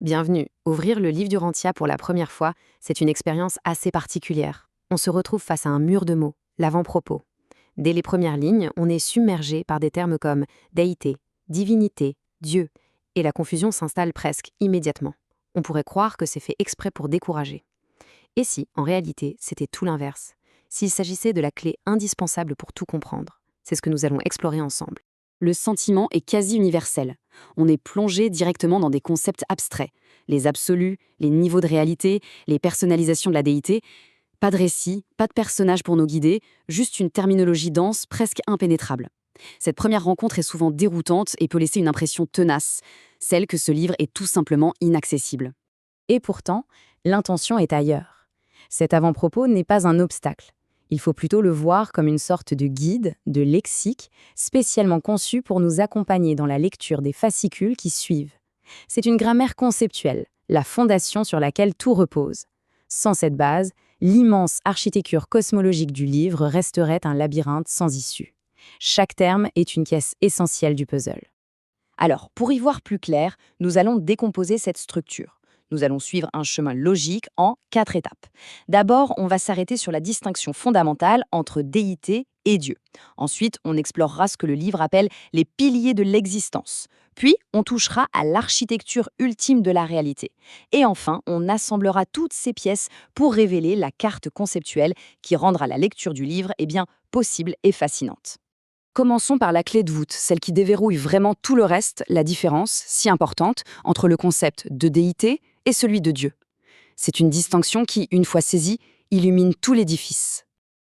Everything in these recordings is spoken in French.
Bienvenue. Ouvrir le livre du Rantia pour la première fois, c'est une expérience assez particulière. On se retrouve face à un mur de mots, l'avant-propos. Dès les premières lignes, on est submergé par des termes comme déité, divinité, Dieu, et la confusion s'installe presque immédiatement. On pourrait croire que c'est fait exprès pour décourager. Et si, en réalité, c'était tout l'inverse? S'il s'agissait de la clé indispensable pour tout comprendre? C'est ce que nous allons explorer ensemble. Le sentiment est quasi universel. On est plongé directement dans des concepts abstraits. Les absolus, les niveaux de réalité, les personnalisations de la déité. Pas de récit, pas de personnage pour nous guider, juste une terminologie dense, presque impénétrable. Cette première rencontre est souvent déroutante et peut laisser une impression tenace, celle que ce livre est tout simplement inaccessible. Et pourtant, l'intention est ailleurs. Cet avant-propos n'est pas un obstacle. Il faut plutôt le voir comme une sorte de guide, de lexique, spécialement conçu pour nous accompagner dans la lecture des fascicules qui suivent. C'est une grammaire conceptuelle, la fondation sur laquelle tout repose. Sans cette base, l'immense architecture cosmologique du livre resterait un labyrinthe sans issue. Chaque terme est une pièce essentielle du puzzle. Alors, pour y voir plus clair, nous allons décomposer cette structure. Nous allons suivre un chemin logique en 4 étapes. D'abord, on va s'arrêter sur la distinction fondamentale entre déité et Dieu. Ensuite, on explorera ce que le livre appelle les piliers de l'existence. Puis, on touchera à l'architecture ultime de la réalité. Et enfin, on assemblera toutes ces pièces pour révéler la carte conceptuelle qui rendra la lecture du livre possible et fascinante. Commençons par la clé de voûte, celle qui déverrouille vraiment tout le reste, la différence, si importante, entre le concept de déité et celui de Dieu. C'est une distinction qui, une fois saisie, illumine tout l'édifice.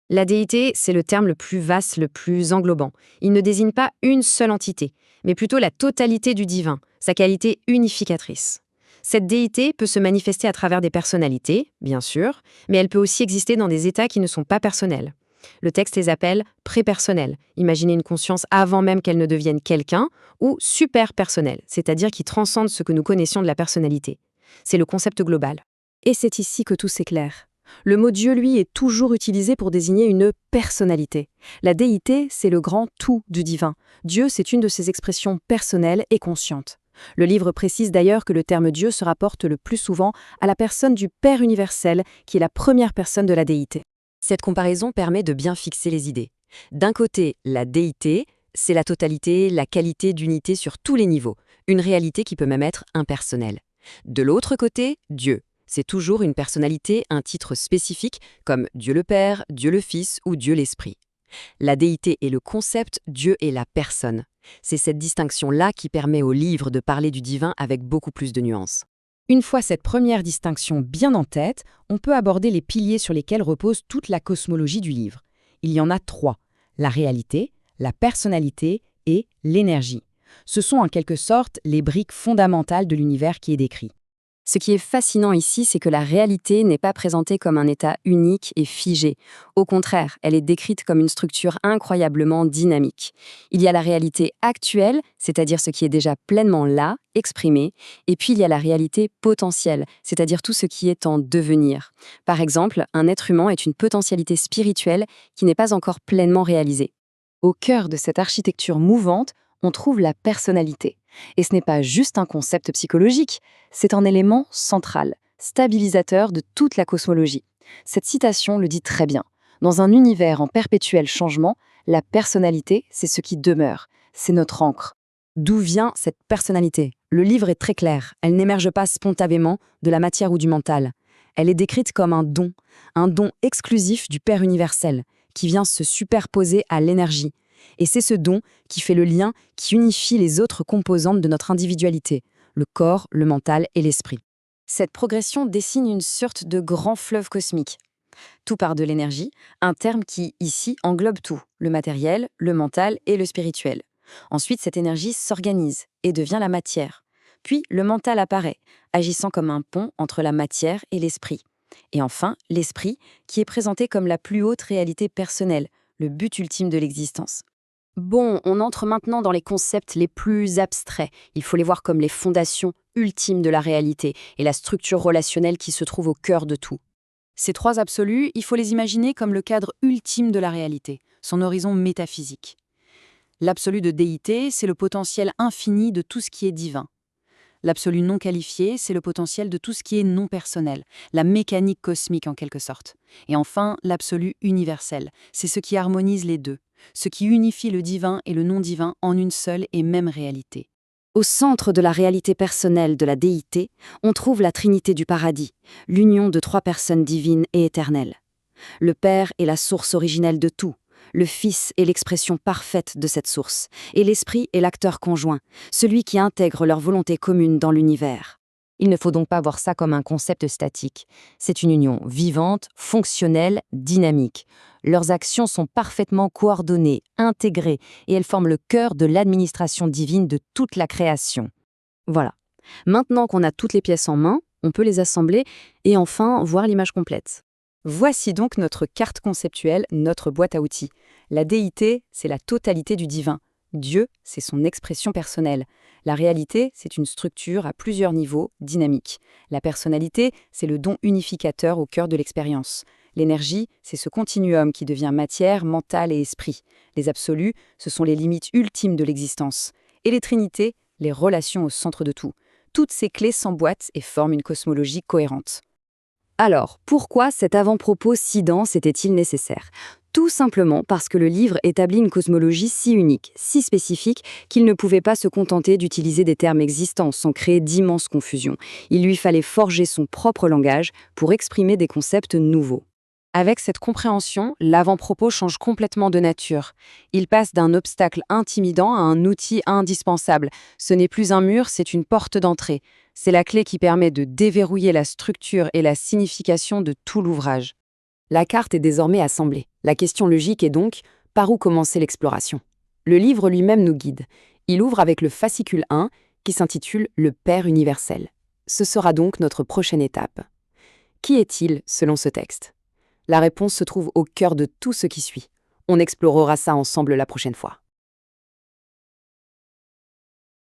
La déité, c'est le terme le plus vaste, le plus englobant. Il ne désigne pas une seule entité, mais plutôt la totalité du divin, sa qualité unificatrice. Cette déité peut se manifester à travers des personnalités, bien sûr, mais elle peut aussi exister dans des états qui ne sont pas personnels. Le texte les appelle prépersonnels, imaginez une conscience avant même qu'elle ne devienne quelqu'un, ou superpersonnelle, c'est-à-dire qui transcende ce que nous connaissions de la personnalité. C'est le concept global. Et c'est ici que tout s'éclaire. Le mot Dieu, lui, est toujours utilisé pour désigner une personnalité. La déité, c'est le grand tout du divin. Dieu, c'est une de ses expressions personnelles et conscientes. Le livre précise d'ailleurs que le terme Dieu se rapporte le plus souvent à la personne du Père universel, qui est la première personne de la déité. Cette comparaison permet de bien fixer les idées. D'un côté, la déité, c'est la totalité, la qualité d'unité sur tous les niveaux, une réalité qui peut même être impersonnelle. De l'autre côté, Dieu, c'est toujours une personnalité, un titre spécifique comme Dieu le Père, Dieu le Fils ou Dieu l'Esprit. La déité est le concept, Dieu est la personne. C'est cette distinction-là qui permet au livre de parler du divin avec beaucoup plus de nuances. Une fois cette première distinction bien en tête, on peut aborder les piliers sur lesquels repose toute la cosmologie du livre. Il y en a 3, la réalité, la personnalité et l'énergie. Ce sont en quelque sorte les briques fondamentales de l'univers qui est décrit. Ce qui est fascinant ici, c'est que la réalité n'est pas présentée comme un état unique et figé. Au contraire, elle est décrite comme une structure incroyablement dynamique. Il y a la réalité actuelle, c'est-à-dire ce qui est déjà pleinement là, exprimé, et puis il y a la réalité potentielle, c'est-à-dire tout ce qui est en devenir. Par exemple, un être humain est une potentialité spirituelle qui n'est pas encore pleinement réalisée. Au cœur de cette architecture mouvante, on trouve la personnalité. Et ce n'est pas juste un concept psychologique, c'est un élément central, stabilisateur de toute la cosmologie. Cette citation le dit très bien. Dans un univers en perpétuel changement, la personnalité, c'est ce qui demeure, c'est notre ancre. D'où vient cette personnalité? Le livre est très clair, elle n'émerge pas spontanément de la matière ou du mental. Elle est décrite comme un don exclusif du Père universel, qui vient se superposer à l'énergie. Et c'est ce don qui fait le lien qui unifie les autres composantes de notre individualité, le corps, le mental et l'esprit. Cette progression dessine une sorte de grand fleuve cosmique. Tout part de l'énergie, un terme qui, ici, englobe tout, le matériel, le mental et le spirituel. Ensuite, cette énergie s'organise et devient la matière. Puis, le mental apparaît, agissant comme un pont entre la matière et l'esprit. Et enfin, l'esprit, qui est présenté comme la plus haute réalité personnelle, le but ultime de l'existence. Bon, on entre maintenant dans les concepts les plus abstraits. Il faut les voir comme les fondations ultimes de la réalité et la structure relationnelle qui se trouve au cœur de tout. Ces 3 absolus, il faut les imaginer comme le cadre ultime de la réalité, son horizon métaphysique. L'absolu de déité, c'est le potentiel infini de tout ce qui est divin. L'absolu non qualifié, c'est le potentiel de tout ce qui est non personnel, la mécanique cosmique en quelque sorte. Et enfin, l'absolu universel, c'est ce qui harmonise les deux, ce qui unifie le divin et le non divin en une seule et même réalité. Au centre de la réalité personnelle de la déité, on trouve la Trinité du paradis, l'union de 3 personnes divines et éternelles. Le Père est la source originelle de tout, le Fils est l'expression parfaite de cette source, et l'Esprit est l'acteur conjoint, celui qui intègre leur volonté commune dans l'univers. Il ne faut donc pas voir ça comme un concept statique. C'est une union vivante, fonctionnelle, dynamique. Leurs actions sont parfaitement coordonnées, intégrées, et elles forment le cœur de l'administration divine de toute la création. Voilà. Maintenant qu'on a toutes les pièces en main, on peut les assembler et enfin voir l'image complète. Voici donc notre carte conceptuelle, notre boîte à outils. La déité, c'est la totalité du divin. Dieu, c'est son expression personnelle. La réalité, c'est une structure à plusieurs niveaux, dynamique. La personnalité, c'est le don unificateur au cœur de l'expérience. L'énergie, c'est ce continuum qui devient matière, mental et esprit. Les absolus, ce sont les limites ultimes de l'existence. Et les trinités, les relations au centre de tout. Toutes ces clés s'emboîtent et forment une cosmologie cohérente. Alors, pourquoi cet avant-propos si dense était-il nécessaire ? Tout simplement parce que le livre établit une cosmologie si unique, si spécifique, qu'il ne pouvait pas se contenter d'utiliser des termes existants sans créer d'immenses confusions. Il lui fallait forger son propre langage pour exprimer des concepts nouveaux. Avec cette compréhension, l'avant-propos change complètement de nature. Il passe d'un obstacle intimidant à un outil indispensable. Ce n'est plus un mur, c'est une porte d'entrée. C'est la clé qui permet de déverrouiller la structure et la signification de tout l'ouvrage. La carte est désormais assemblée. La question logique est donc, par où commencer l'exploration ? Le livre lui-même nous guide. Il ouvre avec le fascicule 1, qui s'intitule « Le Père universel ». Ce sera donc notre prochaine étape. Qui est-il selon ce texte ? La réponse se trouve au cœur de tout ce qui suit. On explorera ça ensemble la prochaine fois.